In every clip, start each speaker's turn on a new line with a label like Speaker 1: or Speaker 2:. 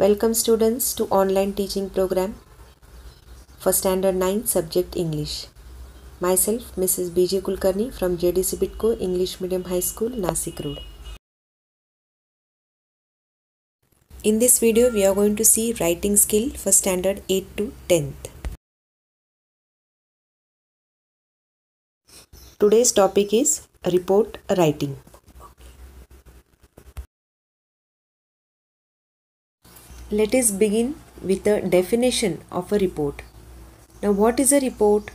Speaker 1: Welcome students to online teaching program for standard 9 subject English. Myself Mrs. BJ Kulkarni from JDC Bitco English Medium High School, Nasik Road. In this video we are going to see writing skill for standard 8 to 10th. Today's topic is report writing. Let us begin with the definition of a report. Now, what is a report?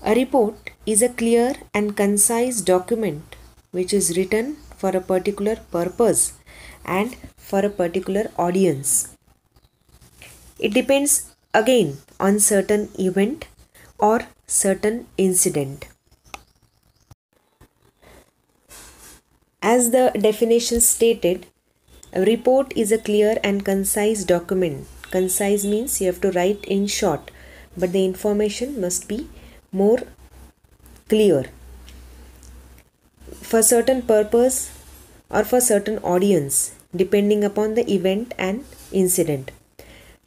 Speaker 1: A report is a clear and concise document which is written for a particular purpose and for a particular audience. It depends again on certain event or certain incident. As the definition stated, a report is a clear and concise document. Concise means you have to write in short, but the information must be more clear for certain purpose or for certain audience depending upon the event and incident.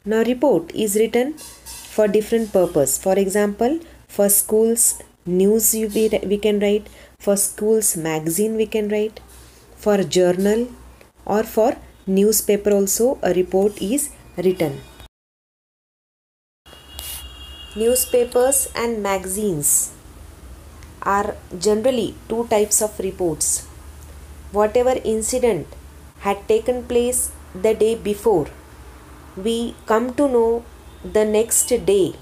Speaker 1: Now, report is written for different purpose. For example, for schools news we can write, for schools magazine we can write, for a journal or for newspaper also a report is written. Newspapers and magazines are generally two types of reports. Whatever incident had taken place the day before, we come to know the next day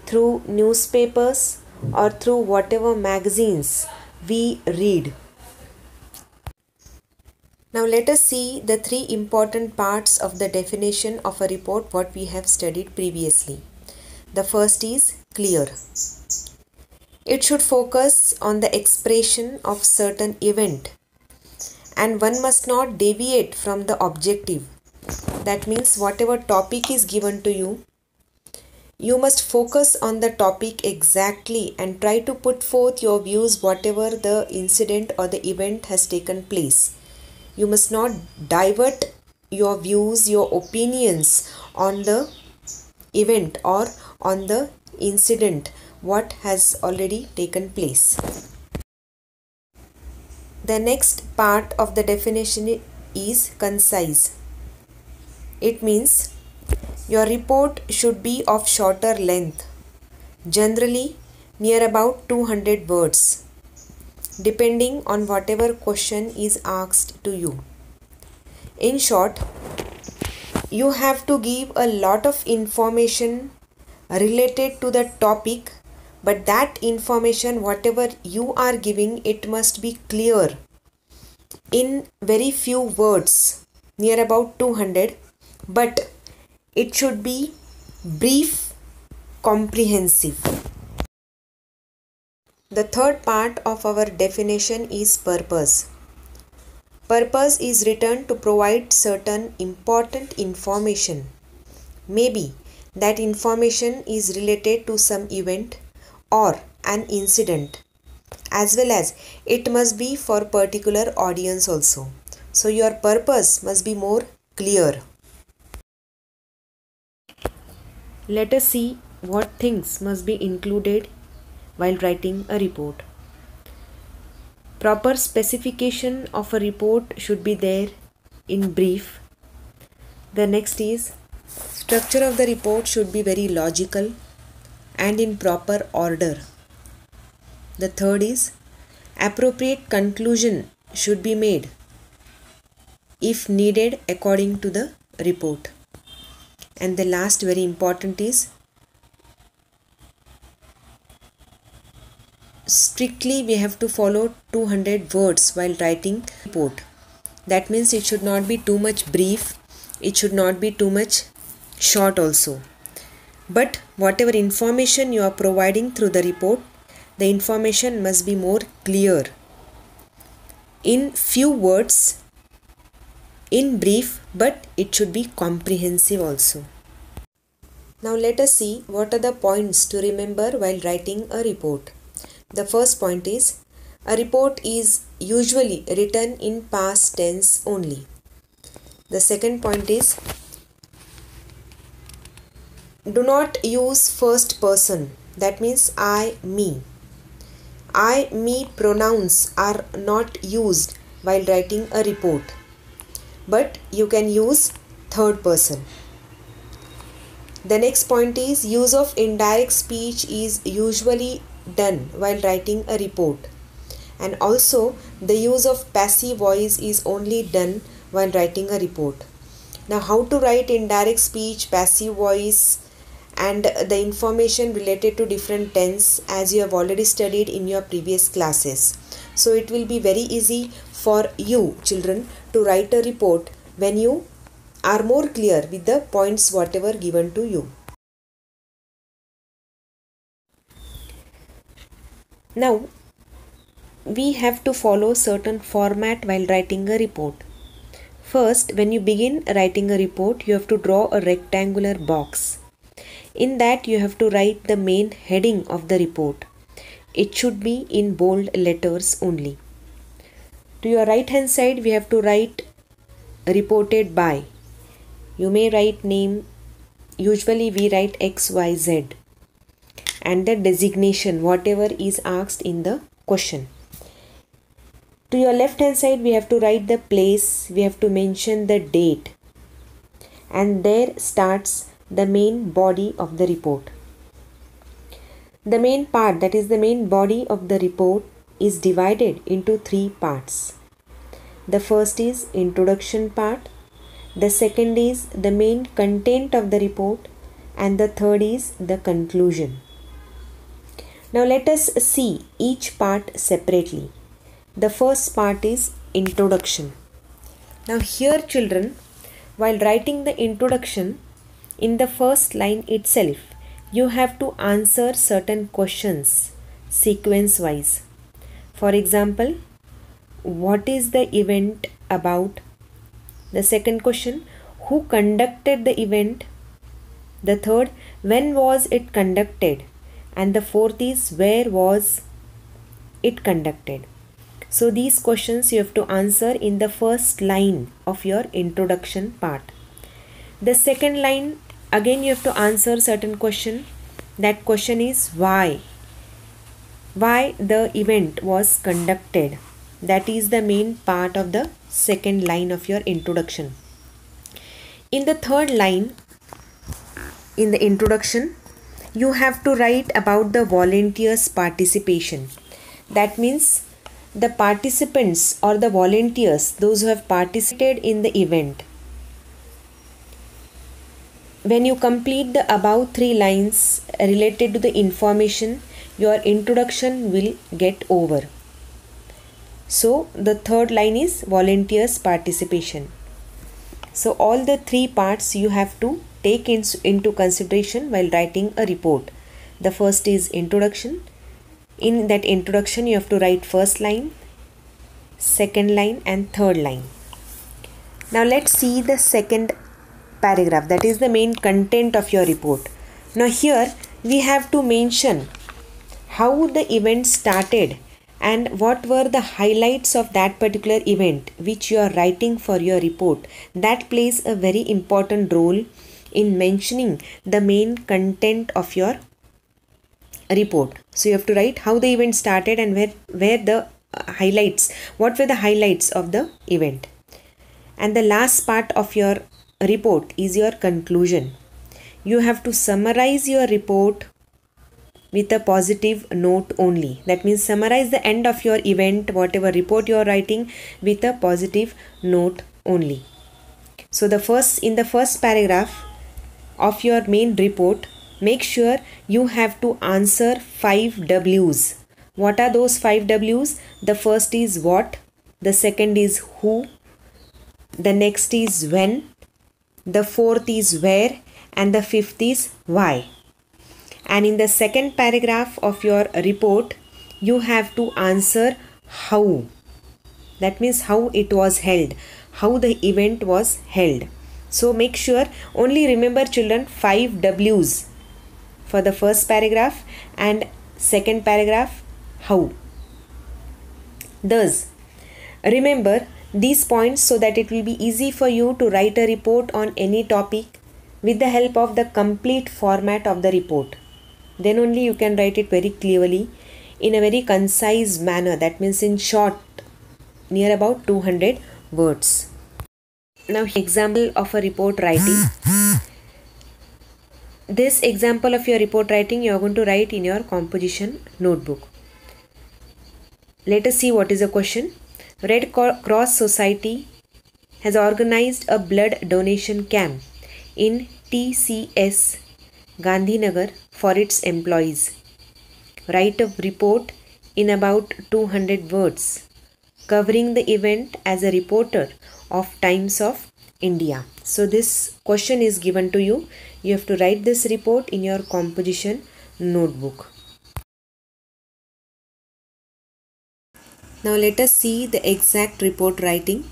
Speaker 1: through newspapers or through whatever magazines we read. Now let us see the three important parts of the definition of a report what we have studied previously. The first is clear. It should focus on the expression of certain event and one must not deviate from the objective. That means whatever topic is given to you, you must focus on the topic exactly and try to put forth your views whatever the incident or the event has taken place. You must not divert your views, your opinions on the event or on the incident what has already taken place. The next part of the definition is concise. It means your report should be of shorter length, generally near about 200 words. Depending on whatever question is asked to you. In short, you have to give a lot of information related to the topic, but that information whatever you are giving, it must be clear in very few words, near about 200, but it should be brief, comprehensive. The third part of our definition is purpose. Purpose is written to provide certain important information. Maybe that information is related to some event or an incident, as well as it must be for particular audience also. So your purpose must be more clear. Let us see what things must be included while writing a report. Proper specification of a report should be there in brief. The next is structure of the report should be very logical and in proper order. The third is appropriate conclusion should be made if needed according to the report. And the last very important is strictly we have to follow 200 words while writing report. That means it should not be too much brief, it should not be too much short also. But whatever information you are providing through the report, the information must be more clear. In few words, in brief, but it should be comprehensive also. Now let us see what are the points to remember while writing a report. The first point is, a report is usually written in past tense only. The second point is, Do not use first person. That means I, me. I, me pronouns are not used while writing a report, but you can use third person. The next point is use of indirect speech is usually done while writing a report, and also the use of passive voice is only done while writing a report. Now, how to write indirect speech, passive voice, and the information related to different tense, as you have already studied in your previous classes. So it will be very easy for you children to write a report when you are more clear with the points whatever given to you. Now we have to follow certain format while writing a report. First, when you begin writing a report, you have to draw a rectangular box. In that you have to write the main heading of the report. It should be in bold letters only. To your right hand side we have to write reported by. You may write name, usually we write XYZ, and the designation whatever is asked in the question. To your left hand side we have to write the place, we have to mention the date, and there starts the main body of the report. The main part, that is the main body of the report, is divided into three parts. The first is introduction part, the second is the main content of the report, and the third is the conclusion. Now let us see each part separately. The first part is introduction. Now here children, while writing the introduction, in the first line itself, you have to answer certain questions sequence wise. For example, what is the event about? The second question, who conducted the event? The third, when was it conducted? And the fourth is, where was it conducted? So these questions you have to answer in the first line of your introduction part. The second line, again you have to answer certain question. That question is why. Why the event was conducted. That is the main part of the second line of your introduction. In the third line, in the introduction, you have to write about the volunteers' participation. That means the participants or the volunteers, those who have participated in the event. When you complete the above three lines related to the information, your introduction will get over. So the third line is volunteers' participation. So all the three parts you have to take into consideration while writing a report. The first is introduction. In that introduction you have to write first line, second line and third line. Now let's see the second paragraph, that is the main content of your report. Now here we have to mention how the event started and what were the highlights of that particular event which you are writing for your report. That plays a very important role in mentioning the main content of your report. So you have to write how the event started and where the highlights, what were the highlights of the event. And the last part of your report is your conclusion. You have to summarize your report with a positive note only. That means summarize the end of your event, whatever report you are writing, with a positive note only. So in the first paragraph of your main report, make sure you have to answer 5 W's. What are those 5 W's? The first is what, the second is who, the next is when, the fourth is where, and the fifth is why. And in the second paragraph of your report, you have to answer how. That means how it was held, how the event was held. So make sure, only remember children, 5 W's for the first paragraph and second paragraph, how. Thus, remember these points so that it will be easy for you to write a report on any topic with the help of the complete format of the report. Then only you can write it very clearly in a very concise manner, that means in short, near about 200 words. Now, example of a report writing. This example of your report writing you are going to write in your composition notebook. Let us see what is the question. Red Cross Society has organized a blood donation camp in TCS Gandhinagar for its employees. Write a report in about 200 words covering the event as a reporter of Times of India. So this question is given to you. You have to write this report in your composition notebook. Now let us see the exact report writing.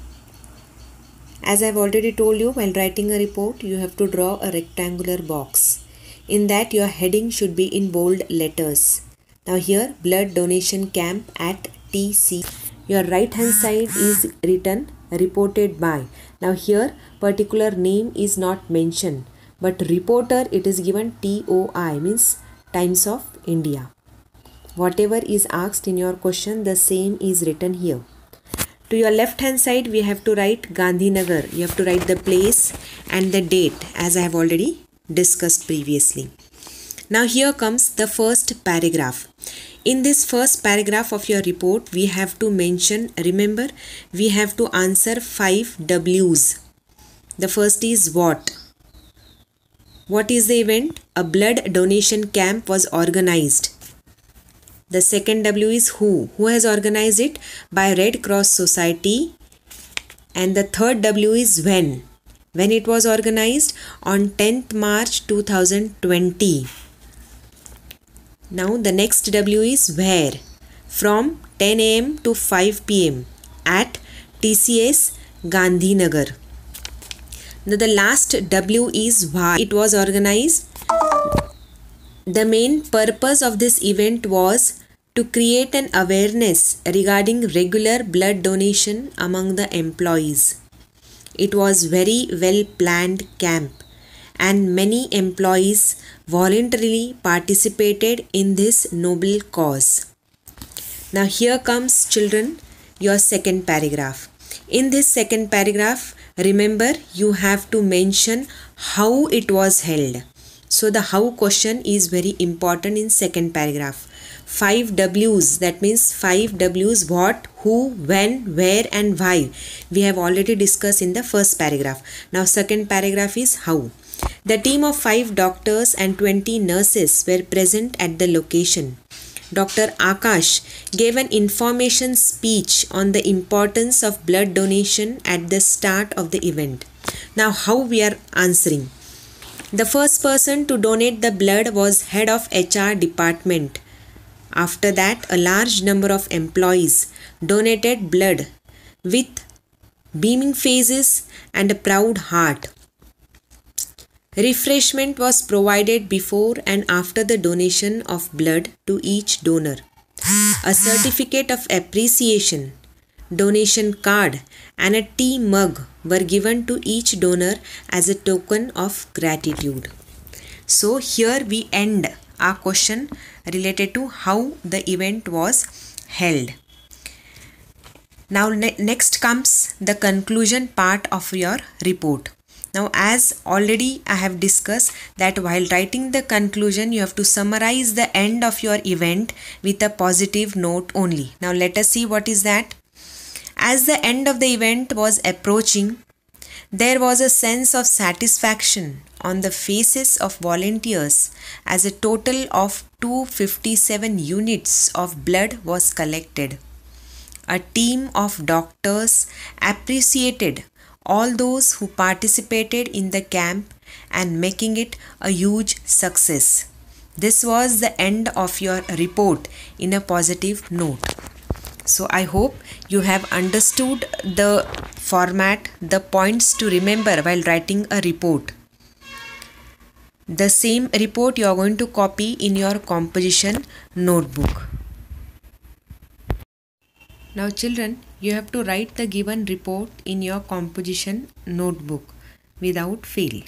Speaker 1: As I have already told you, while writing a report, you have to draw a rectangular box. In that, your heading should be in bold letters. Now here, blood donation camp at TC. Your right hand side is written reported by. Now here, particular name is not mentioned, but reporter it is given TOI, means Times of India. Whatever is asked in your question, the same is written here. To your left hand side, we have to write Gandhinagar. You have to write the place and the date, as I have already discussed previously. Now here comes the first paragraph. In this first paragraph of your report, we have to mention, remember, we have to answer 5 W's. The first is what? What is the event? A blood donation camp was organized. The second W is who? Who has organized it? By Red Cross Society. And the third W is when. When it was organized? On 10th March 2020. Now the next W is where. From 10 am to 5 pm at TCS Gandhinagar. Now the last W is why it was organized. The main purpose of this event was to create an awareness regarding regular blood donation among the employees. It was very well planned camp and many employees voluntarily participated in this noble cause. Now here comes, children, your second paragraph. In this second paragraph, remember, you have to mention how it was held. So the how question is very important in second paragraph. 5 W's, that means 5 W's, what, who, when, where and why. We have already discussed in the first paragraph. Now second paragraph is how. The team of 5 doctors and 20 nurses were present at the location. Dr. Akash gave an information speech on the importance of blood donation at the start of the event. Now how we are answering. The first person to donate the blood was head of HR department. After that, a large number of employees donated blood with beaming faces and a proud heart. Refreshment was provided before and after the donation of blood to each donor. A certificate of appreciation, donation card and a tea mug were given to each donor as a token of gratitude. So here we end our question related to how the event was held. Now next comes the conclusion part of your report. Now as already I have discussed that while writing the conclusion, you have to summarize the end of your event with a positive note only. Now let us see what is that. As the end of the event was approaching, there was a sense of satisfaction on the faces of volunteers as a total of 257 units of blood was collected. A team of doctors appreciated all those who participated in the camp and making it a huge success. This was the end of your report in a positive note. So I hope you have understood the format, the points to remember while writing a report. The same report you are going to copy in your composition notebook. Now children, you have to write the given report in your composition notebook without fail.